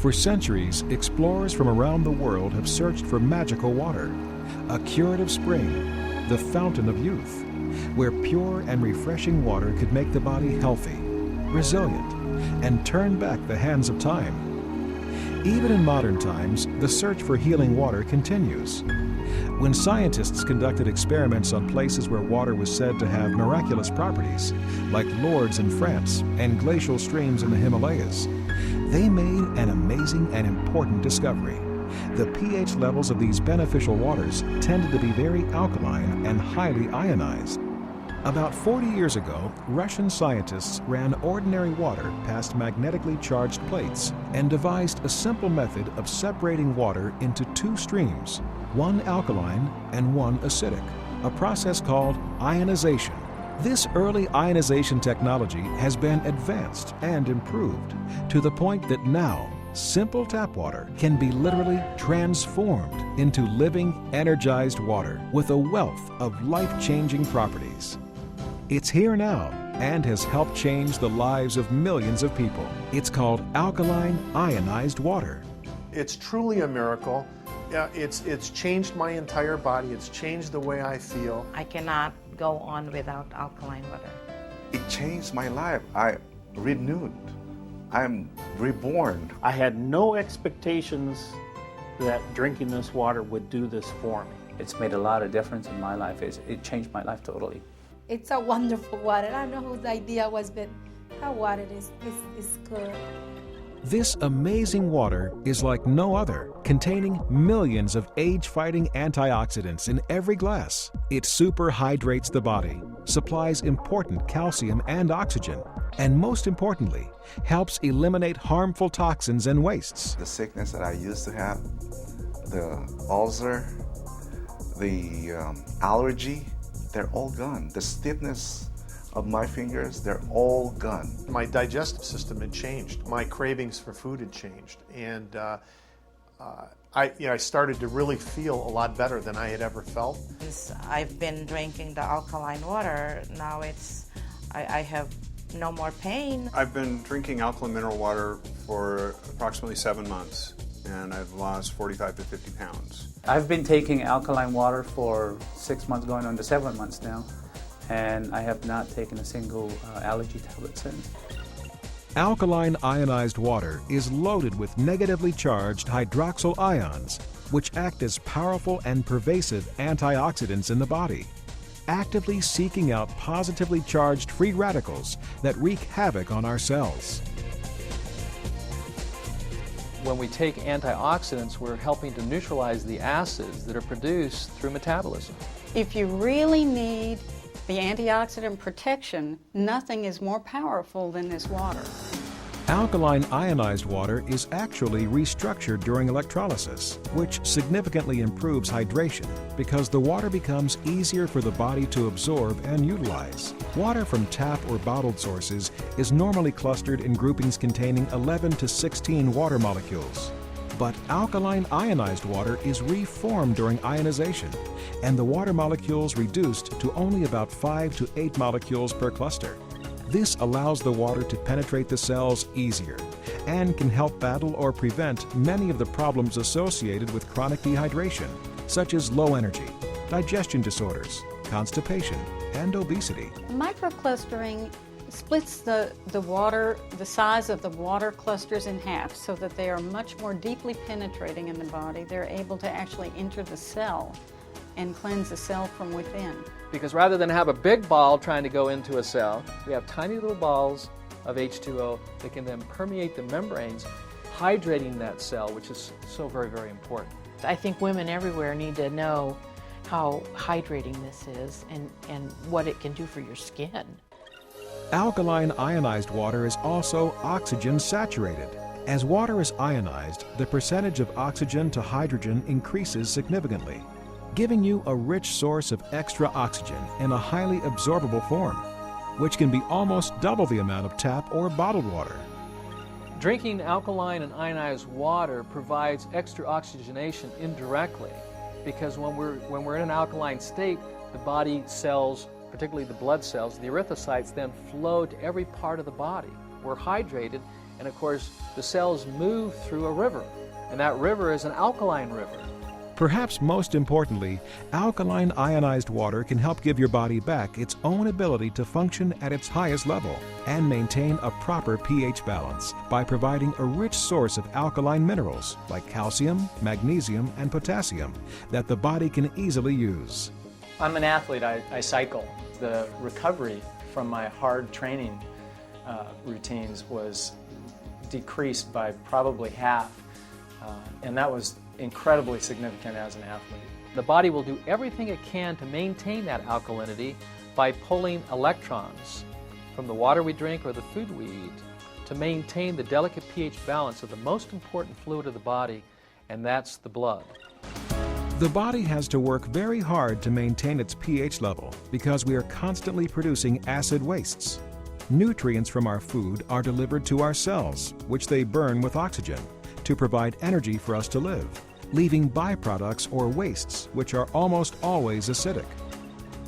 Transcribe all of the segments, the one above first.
For centuries, explorers from around the world have searched for magical water, a curative spring, the fountain of youth, where pure and refreshing water could make the body healthy, resilient, and turn back the hands of time. Even in modern times, the search for healing water continues. When scientists conducted experiments on places where water was said to have miraculous properties, like Lourdes in France and glacial streams in the Himalayas, they made an amazing and important discovery. The pH levels of these beneficial waters tended to be very alkaline and highly ionized. About 40 years ago, Russian scientists ran ordinary water past magnetically charged plates and devised a simple method of separating water into two streams, one alkaline and one acidic, a process called ionization. This early ionization technology has been advanced and improved to the point that now simple tap water can be literally transformed into living, energized water with a wealth of life-changing properties. It's here now and has helped change the lives of millions of people. It's called alkaline ionized water. It's truly a miracle. Yeah, it's changed my entire body. It's changed the way I feel. I cannot go on without alkaline water. It changed my life. I renewed. I'm reborn. I had no expectations that drinking this water would do this for me. It's made a lot of difference in my life. It changed my life totally. It's a wonderful water. I don't know whose idea was, but how water is good. This amazing water is like no other, containing millions of age-fighting antioxidants in every glass. It superhydrates the body, supplies important calcium and oxygen, and most importantly, helps eliminate harmful toxins and wastes. The sickness that I used to have, the ulcer, the allergy, they're all gone. The stiffness of my fingers, they're all gone. My digestive system had changed. My cravings for food had changed. And I started to really feel a lot better than I had ever felt. I've been drinking the alkaline water. Now I have no more pain. I've been drinking alkaline mineral water for approximately 7 months, and I've lost 45 to 50 pounds. I've been taking alkaline water for 6 months, going on to 7 months now, and I have not taken a single allergy tablet since. Alkaline ionized water is loaded with negatively charged hydroxyl ions, which act as powerful and pervasive antioxidants in the body, actively seeking out positively charged free radicals that wreak havoc on our cells. When we take antioxidants, we're helping to neutralize the acids that are produced through metabolism. If you really need the antioxidant protection, nothing is more powerful than this water. Alkaline ionized water is actually restructured during electrolysis, which significantly improves hydration because the water becomes easier for the body to absorb and utilize. Water from tap or bottled sources is normally clustered in groupings containing 11 to 16 water molecules. But alkaline ionized water is reformed during ionization, and the water molecules reduced to only about 5 to 8 molecules per cluster. This allows the water to penetrate the cells easier and can help battle or prevent many of the problems associated with chronic dehydration, such as low energy, digestion disorders, constipation, and obesity. Microclustering splits the size of the water clusters in half so that they are much more deeply penetrating in the body. They're able to actually enter the cell and cleanse the cell from within. Because rather than have a big ball trying to go into a cell, we have tiny little balls of H2O that can then permeate the membranes, hydrating that cell, which is so very, very important. I think women everywhere need to know how hydrating this is and what it can do for your skin. Alkaline ionized water is also oxygen saturated. As water is ionized, the percentage of oxygen to hydrogen increases significantly, giving you a rich source of extra oxygen in a highly absorbable form, which can be almost double the amount of tap or bottled water. Drinking alkaline and ionized water provides extra oxygenation indirectly, because when we're in an alkaline state, the body cells, particularly the blood cells, the erythrocytes, then flow to every part of the body. We're hydrated, And of course, the cells move through a river, and that river is an alkaline river. Perhaps most importantly, alkaline ionized water can help give your body back its own ability to function at its highest level and maintain a proper pH balance by providing a rich source of alkaline minerals like calcium, magnesium, and potassium that the body can easily use. I'm an athlete. I cycle. The recovery from my hard training routines was decreased by probably half, and that was incredibly significant as an athlete. The body will do everything it can to maintain that alkalinity by pulling electrons from the water we drink or the food we eat to maintain the delicate pH balance of the most important fluid of the body, and that's the blood. The body has to work very hard to maintain its pH level because we are constantly producing acid wastes. Nutrients from our food are delivered to our cells, which they burn with oxygen to provide energy for us to live, leaving byproducts or wastes which are almost always acidic.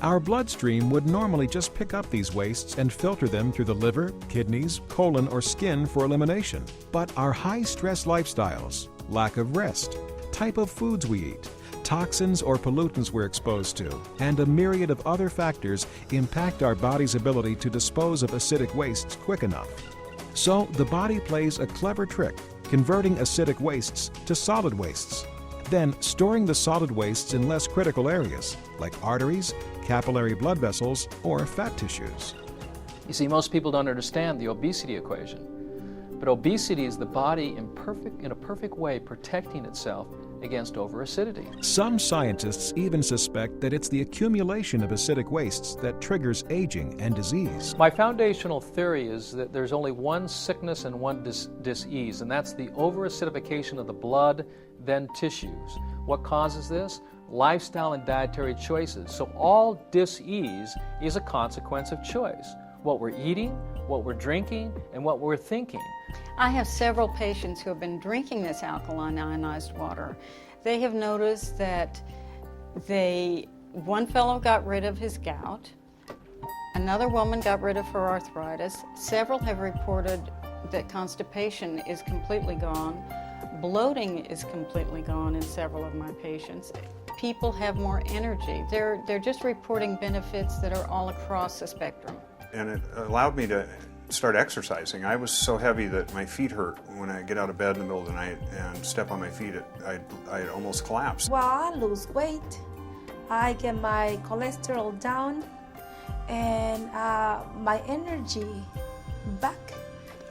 Our bloodstream would normally just pick up these wastes and filter them through the liver, kidneys, colon, or skin for elimination. But our high-stress lifestyles, lack of rest, type of foods we eat, toxins or pollutants we're exposed to, and a myriad of other factors impact our body's ability to dispose of acidic wastes quick enough. So the body plays a clever trick, converting acidic wastes to solid wastes, then storing the solid wastes in less critical areas like arteries, capillary blood vessels, or fat tissues. You see, most people don't understand the obesity equation, but obesity is the body in a perfect way protecting itself against overacidity. Some scientists even suspect that it's the accumulation of acidic wastes that triggers aging and disease. My foundational theory is that there's only one sickness and one dis-ease, and that's the overacidification of the blood, then tissues. What causes this? Lifestyle and dietary choices. So all dis-ease is a consequence of choice. What we're eating, what we're drinking, and what we're thinking. I have several patients who have been drinking this alkaline ionized water. They have noticed that one fellow got rid of his gout, another woman got rid of her arthritis, several have reported that constipation is completely gone, bloating is completely gone in several of my patients. People have more energy. They're just reporting benefits that are all across the spectrum. And it allowed me to start exercising. I was so heavy that my feet hurt when I get out of bed in the middle of the night and step on my feet. I'd almost collapse. While I lose weight, I get my cholesterol down and my energy back.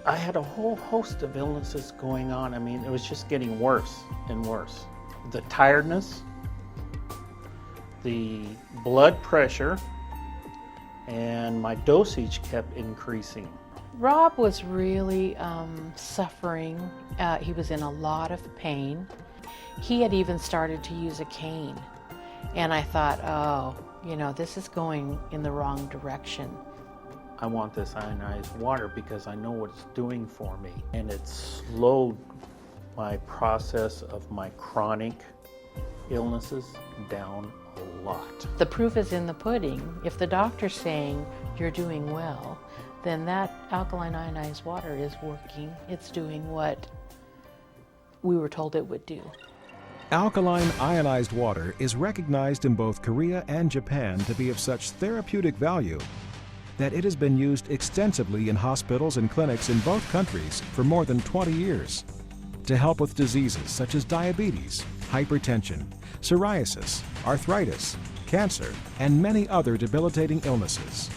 I had a whole host of illnesses going on. I mean, it was just getting worse and worse. The tiredness, the blood pressure, and my dosage kept increasing. Rob was really suffering. He was in a lot of pain. He had even started to use a cane. And I thought, oh, you know, this is going in the wrong direction. I want this ionized water because I know what it's doing for me. And it slowed my process of my chronic illnesses down a lot. The proof is in the pudding. If the doctor's saying you're doing well, then that alkaline ionized water is working. It's doing what we were told it would do. Alkaline ionized water is recognized in both Korea and Japan to be of such therapeutic value that it has been used extensively in hospitals and clinics in both countries for more than 20 years to help with diseases such as diabetes, hypertension, psoriasis, arthritis, cancer, and many other debilitating illnesses.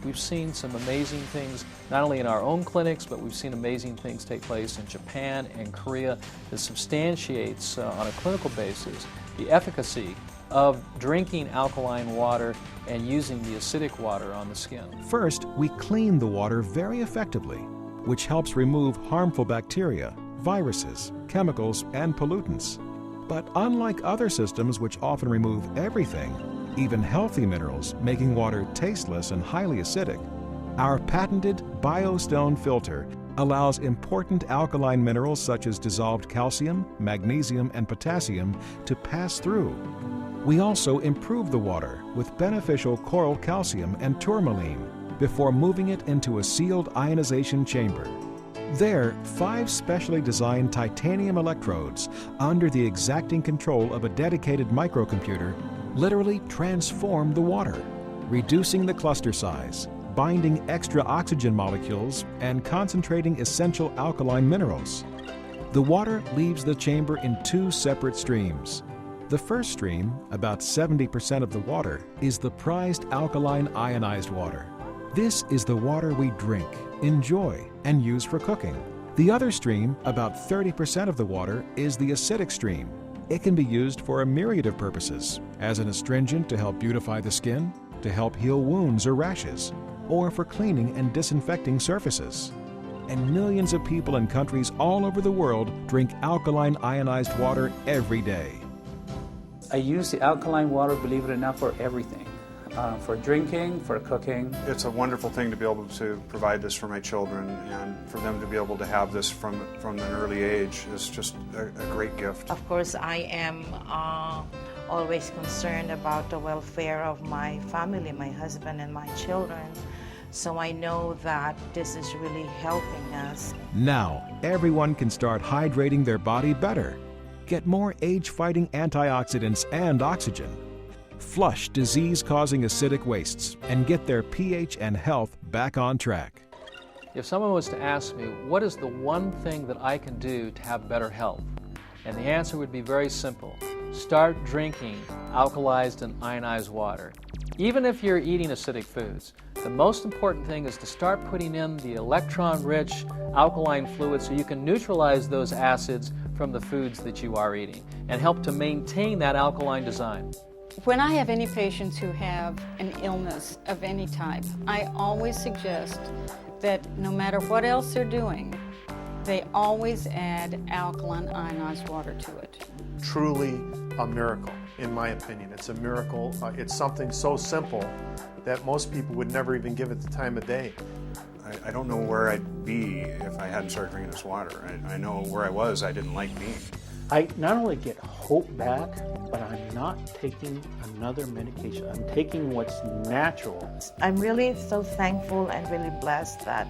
We've seen some amazing things, not only in our own clinics, but we've seen amazing things take place in Japan and Korea that substantiates on a clinical basis the efficacy of drinking alkaline water and using the acidic water on the skin. First, we clean the water very effectively, which helps remove harmful bacteria, viruses, chemicals, and pollutants. But unlike other systems which often remove everything, even healthy minerals, making water tasteless and highly acidic, our patented BioStone filter allows important alkaline minerals such as dissolved calcium, magnesium, and potassium to pass through. We also improve the water with beneficial coral calcium and tourmaline, before moving it into a sealed ionization chamber. There, 5 specially designed titanium electrodes, under the exacting control of a dedicated microcomputer, literally transform the water, reducing the cluster size, binding extra oxygen molecules, and concentrating essential alkaline minerals. The water leaves the chamber in 2 separate streams. The first stream, about 70% of the water, is the prized alkaline ionized water. This is the water we drink, enjoy, and use for cooking. The other stream, about 30% of the water, is the acidic stream. It can be used for a myriad of purposes, as an astringent to help beautify the skin, to help heal wounds or rashes, or for cleaning and disinfecting surfaces. And millions of people in countries all over the world drink alkaline ionized water every day. I use the alkaline water, believe it or not, for everything. For drinking, for cooking. It's a wonderful thing to be able to provide this for my children, and for them to be able to have this from an early age is just a great gift. Of course, I am always concerned about the welfare of my family, my husband and my children. So I know that this is really helping us. Now, everyone can start hydrating their body better, get more age-fighting antioxidants and oxygen, flush disease-causing acidic wastes, and get their pH and health back on track. If someone was to ask me, what is the one thing that I can do to have better health? And the answer would be very simple. Start drinking alkalized and ionized water. Even if you're eating acidic foods, the most important thing is to start putting in the electron-rich alkaline fluid so you can neutralize those acids from the foods that you are eating and help to maintain that alkaline design. When I have any patients who have an illness of any type, I always suggest that no matter what else they're doing, they always add alkaline ionized water to it. Truly a miracle, in my opinion. It's a miracle. It's something so simple that most people would never even give it the time of day. I don't know where I'd be if I hadn't started drinking this water. I know where I was, I didn't like being. I not only get hope back, but I'm not taking another medication. I'm taking what's natural. I'm really so thankful and really blessed that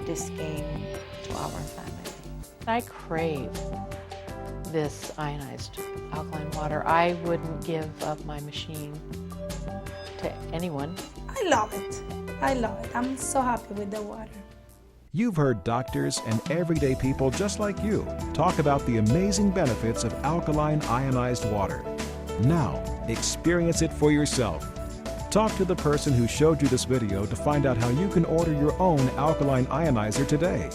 this came to our family. I crave this ionized alkaline water. I wouldn't give up my machine to anyone. I love it. I love it. I'm so happy with the water. You've heard doctors and everyday people just like you talk about the amazing benefits of alkaline ionized water. Now, experience it for yourself. Talk to the person who showed you this video to find out how you can order your own alkaline ionizer today.